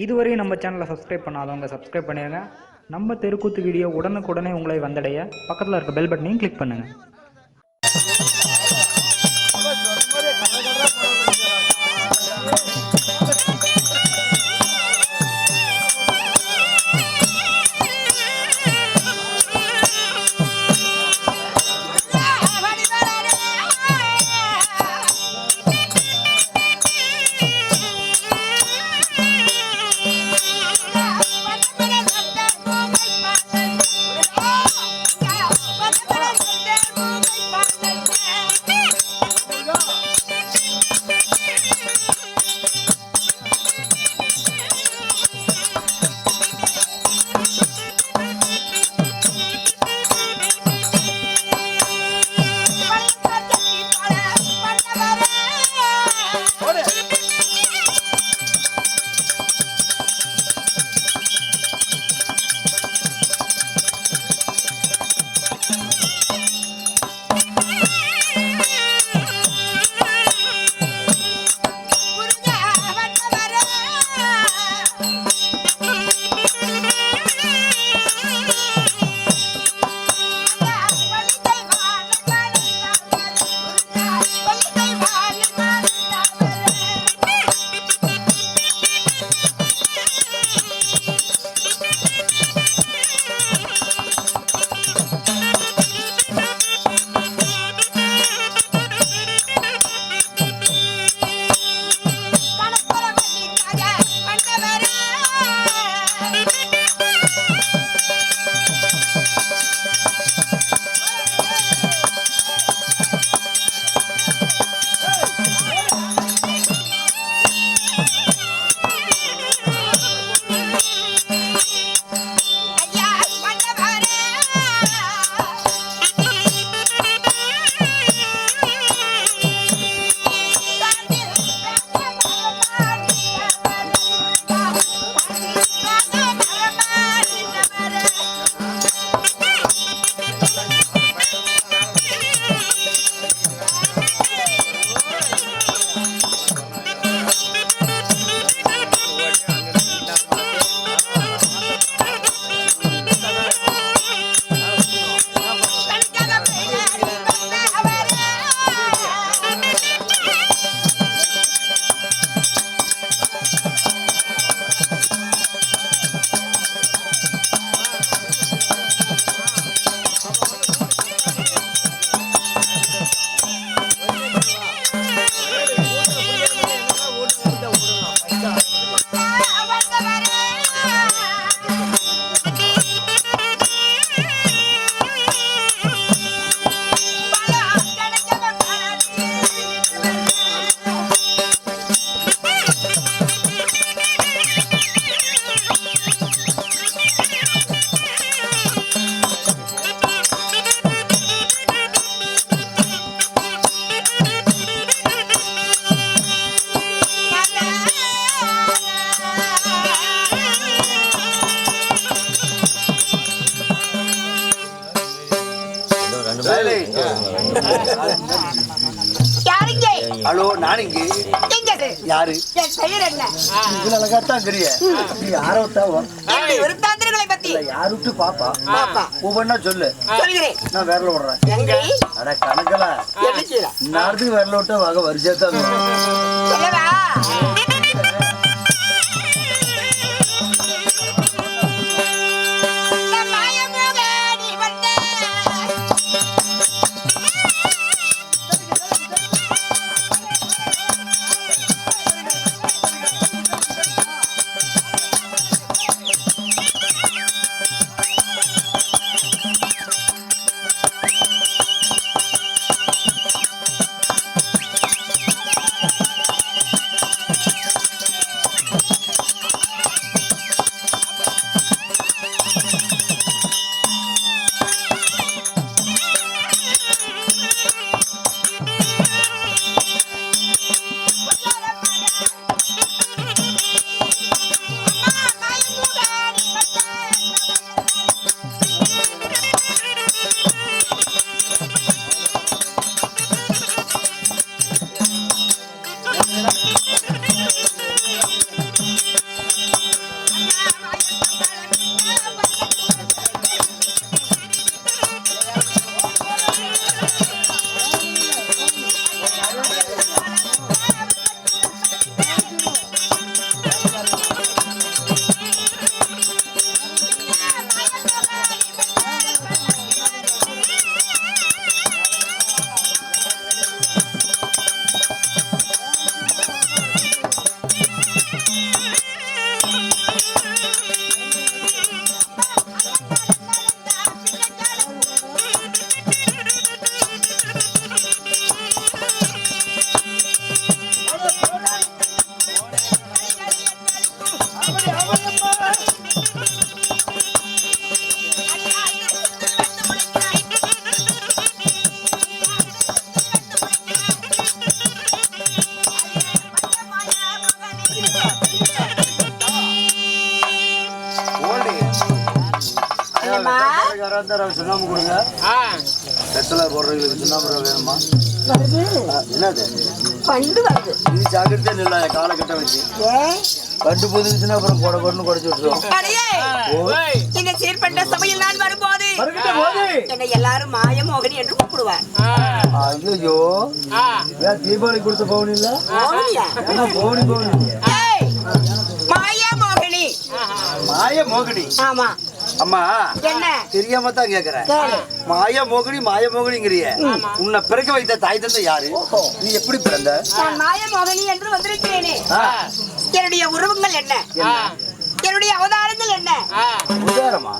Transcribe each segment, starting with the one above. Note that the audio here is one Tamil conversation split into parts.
இதுவரையும் நம்ம சேனலை சப்ஸ்கிரைப் பண்ணாதவங்க சப்ஸ்கிரைப் பண்ணிடுங்க. நம்ம தெருக்கூத்து வீடியோ உடனுக்குடனே உங்களை வந்தடைய பக்கத்தில் இருக்க பெல் பட்டனையும் கிளிக் பண்ணுங்கள். ஹலோ, நானுங்க. யாரு? இவ்வளவு அழகாத்தான் தெரிய. நீ யாரோத்தாவும் யாருட்டு பாப்பா ஒவ்வொன்னா சொல்லு. நான் விரல விடுறேன். ஆனா கணக்கல நார்த்துக்கு விரல விட்டு வகை வரிசையத்தான். யாரா இருந்தா சுண்ணாம்பு கொடுங்க. வெத்தலை போடுறவங்களுக்கு சுண்ணாம்பு வேணுமா? என்னது பண்டு வருது. நீ ஜாக்கிரதையா நில்ல காலகட்டம் வச்சு. பண்டு போதுச்சுன்னா அப்புறம் கொடை கொண்டு குறைச்சு விட்டுருவோம். இந்த சீர்பட்ட சபையில் நான் வரும்போது என்னை எல்லாரும் மாயமோகனி என்று கூப்பிடுவார். ஐயோ தீபாவளி கொடுத்த பவுன் இல்ல பவுனி மாயமோகனி. மாயமோகனி. ஆமா. அம்மா என்ன தெரியாம தான் கேக்குறேன். மாயமோகனி மாயமோகனிங்கிறிய உன்னை பிறக்க வைத்த தாய் தந்தை யாரு? நீ எப்படி பிறந்த? நான் மாயமோகனி என்று வந்திருக்கிறேனே. என்னுடைய உருவங்கள் என்ன? என்னுடைய அவதாரங்கள் என்ன? உதாரமா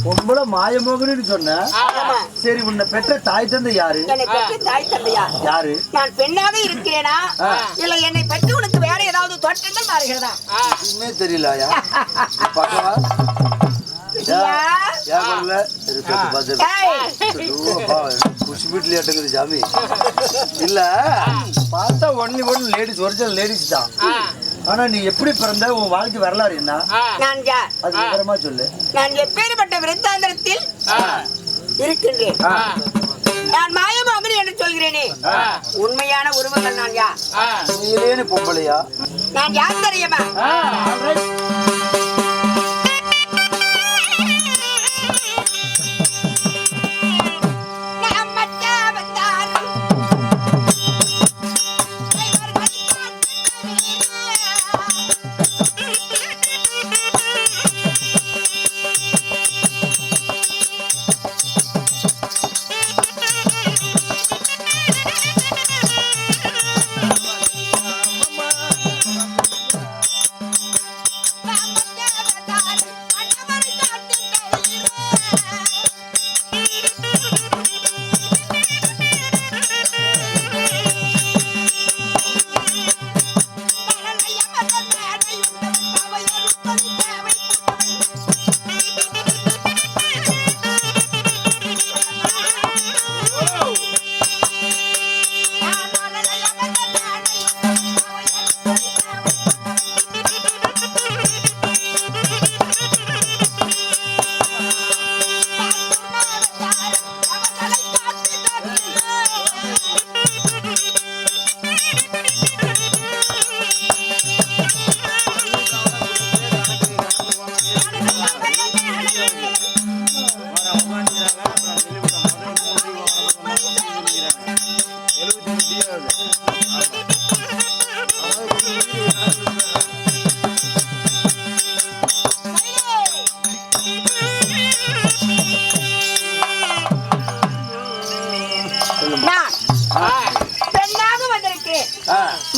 பொம்பளை மாயமோகனின்னு சொன்ன. சரி உன்னை பெற்ற தாய் தந்தை யாரு? என்னை பெற்ற தாய் தந்தையா யாரு? நான் பெண்ணாக இருக்கிறேனா இல்ல என்னை பெற்று உனக்கு வேற ஏதாவது தோற்றங்கள் மாறுகிறதா? இன்னுமே தெரியலையா? பக்கவா சாமி இல்ல பார்த்தா only one ladies original ladies தான். ஆனா நீ எப்படி பிறந்த உன் வாழ்க்கை வரலாறு என்ன? நான் யார்? அது விவரமா சொல்லு. நான் எப்பேற்பட்ட விருத்தாந்தரத்தில் இருக்கின்றேன். நான் மாயமோகனி என்று சொல்கிறேனே. உண்மையான உருவங்கள் நான் யார்? நீலேன்னு பொம்பளையா? நான் யார் தெரியுமா?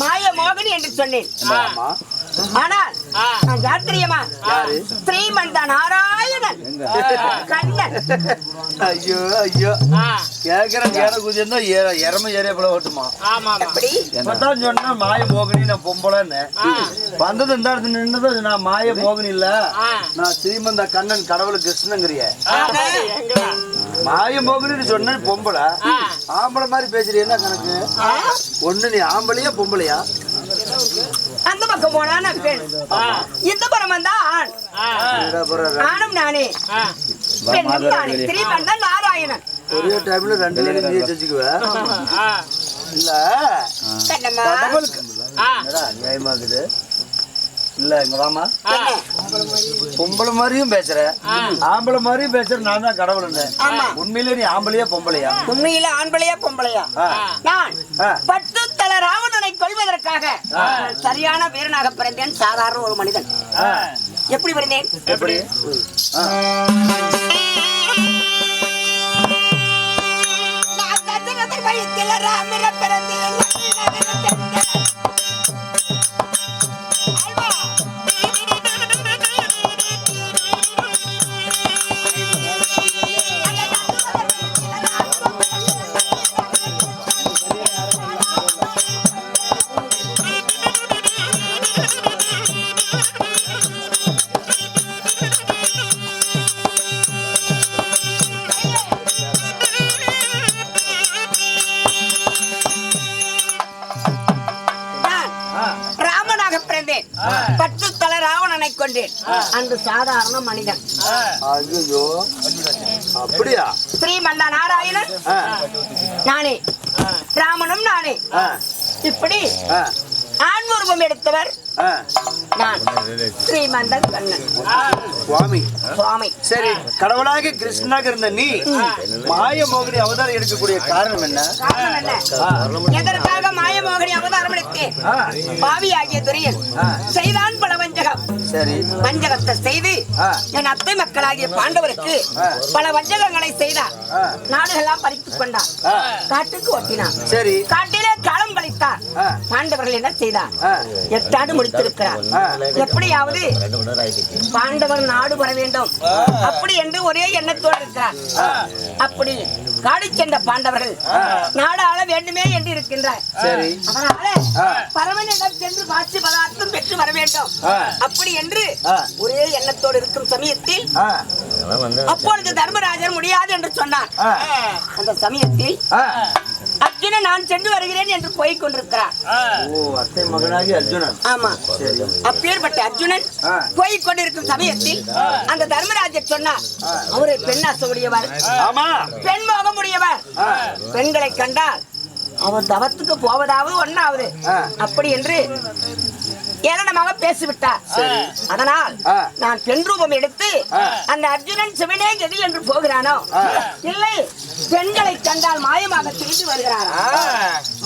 மாயமோகனி என்று சொன்னேன். ஆனால் நான் யார் தெரியுமா? ஸ்ரீமந்த நாராயணன் கண்ணன். ஐயோ ஐயோ கேக்குற கேட குதியா இறம ஏரியா போல ஓட்டுமா? இப்பதான் சொன்ன மாயமோகனி நான் பொம்பளைன்னு வந்தது இந்த இடத்துல நின்னது. நான் மாயமோகனி இல்ல, நான் ஸ்ரீமந்த கண்ணன் கடவுள் கிருஷ்ணங்கிறிய. மாயமோகனின்னு சொன்ன பொம்பளை ஆம்பளை மாதிரி பேசுறிய என்ன கணக்கு? ஒண்ணு நீ ஆம்பளையா பொம்பளையா? அந்த பக்கம் போனா நான் பெண், இந்த புறம் வந்தா ஆண். ஆணும் நானே பெண்ணும் நானே. ஸ்ரீமந்தன் நாராயணன். ஒரே டைம்ல ரெண்டு லேடி நீ செஞ்சுக்குவேன் இல்ல? கடவுளுக்கு நியாயமாக்குது இல்ல? இங்க வாமா, பொம்பளை மாதிரியும் பேசுற ஆம்பளை மாதிரியும் பேசுற. நான் தான் கடவுள். உண்மையிலே நீ ஆம்பளையா பொம்பளையா? உண்மையில ஆம்பளையா பொம்பளையா? நான் பட்டு தல ராவணனை கொல்வதற்காக சரியான வீரனாக பிறந்தேன். சாதாரண ஒரு மனிதன். எப்படி பிறந்தேன்? எப்படி? ராமர பிறந்தேன். 10 தலை ராவணனை கொண்டேன். அந்த சாதாரண மனிதன். ஐயோ அப்படியா? ஸ்ரீமந்த நாராயணன் நானே, ராமனும் நானே. இப்படி ஆண்முருவம் எடுத்தவர் நான், ஸ்ரீமந்தன் கண்ணன் சுவாமி. சுவாமி. சரி, கடவுளாக கிருஷ்ணனாக இருந்த நீ மாயமோகினி அவதாரம் எடுக்கக்கூடிய காரணம் என்ன? காரணம் என்ன? எதற்காக மாயமோகினி அவதாரம் எடுத்தேன்? பாவியாகிய துரியன் செய்தான் பல வஞ்சகம். சரி, வஞ்சகத்தை செய்து என் அத்தை மக்களாகிய பாண்டவருக்கு பல வஞ்சகங்களை செய்தார். நாடுகளெல்லாம் பறித்துக் கொண்டார், காட்டுக்கு ஓட்டினார். சரி, காட்டிலே காலம் கழித்தார். பாண்டவர்கள் என்ன செய்தார்? 8 ஆண்டு முடித்திருக்கிறார். எப்படியாவது பாண்டவர் நாடு வர வேண்டும் அப்படி என்று ஒரே எண்ணத்தோடு இருக்கிறார். அப்படி காடு சென்ற பாண்டவர்கள் நாடு ஆள வேண்டுமே என்று இருக்கின்றார். அதனால பரமனிடம் சென்று காட்சி பதார்த்தம் பெற்று வர வேண்டும் அப்படி என்று ஒரே எண்ணத்தோடு இருக்கும் சமயத்தில் அப்பொழுது தர்மராஜர் முடியாது என்று சொன்னார். அந்த சமயத்தில் அர்ஜுனன் நான் சென்று வருகிறேன் என்று போய் கொண்டிருக்கிறார். அத்தை மகனாகி அர்ஜுனன். ஆமா, அப்பேற்பட்ட அர்ஜுனன் போய் கொண்டிருக்கும் சமயத்தில் அந்த தர்மராஜர் சொன்னார், அவரை பெண் ஆசையுடையவர், பெண் மோகமுடையவர். பெண்களை கண்டால் அவர் தவத்துக்கு போவதாவது ஒன்னாவது அப்படி என்று ஏளனமாக பேசிவிட்டார். அதனால் நான் பெண் ரூபம் எடுத்து அந்த அர்ஜுனன் சிவனே கதி என்று போகிறானோ இல்லை பெண்களை கண்டால் மாயமாக செய்து வருகிறாரா,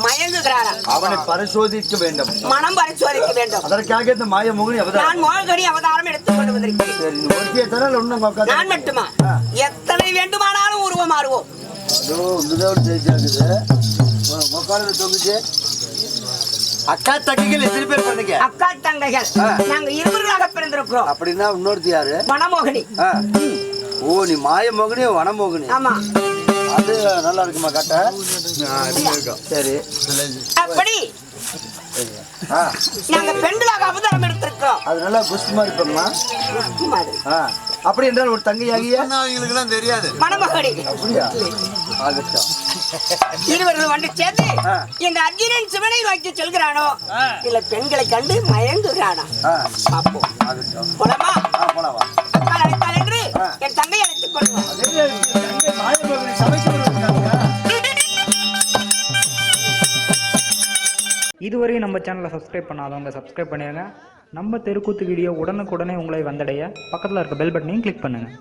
மயங்குகிறாரா, அவனை பரிசோதிக்க வேண்டும், மனம் பரிசோதிக்க வேண்டும். அதற்காக இந்த மாயமோகினி அவதாரம், நான் மோகினி அவதாரம் எடுத்துக் கொண்டு வந்திருக்கிறேன். நான் மட்டுமா, எத்தனை வேண்டுமானாலும் உருவம் மாறுவோம். அக்கா தங்கைகள் எத்தனை பேர் பண்ணீங்க? அக்கா தங்கைகள் நாங்க இருவர்களாக பிறந்திருக்கிறோம். அப்படின்னா இன்னொருத்தி யாரு? வனமோகினி. ஓ, நீ மாயமோகினி வனமோகினி. ஆமா, அது நல்லா இருக்குமா காட்ட? சரி, அப்படி நாங்க பெண்களாக அவதாரம் எடுத்திருக்கிறோம். அது நல்லா குஸ்து மாதிரி பண்ணலாம். அப்படி என்றால் ஒரு தங்கையாகிய அவங்களுக்கு தெரியாது மணமகடி. அப்படியா? ஆகட்டும். இருவர்கள் வந்து சேர்ந்து இந்த அர்ஜுனன் சிவனை நோக்கி செல்கிறானோ இல்ல பெண்களை கண்டு மயங்குகிறானா பாப்போம். போலாமா? போலாமா? அக்கா அழைத்தாள் என்று என் தங்கை அழைத்துக் கொள்வோம். இதுவரை நம்ம சேனலை சப்ஸ்கிரைப் பண்ணாதவங்க சப்ஸ்கிரைப் பண்ணிடுங்க. நம்ம தெருக்கூத்து வீடியோ உடனுக்குடனே உங்களை வந்தடைய பக்கத்தில் இருக்க பெல் பட்டனையும் கிளிக் பண்ணுங்கள்.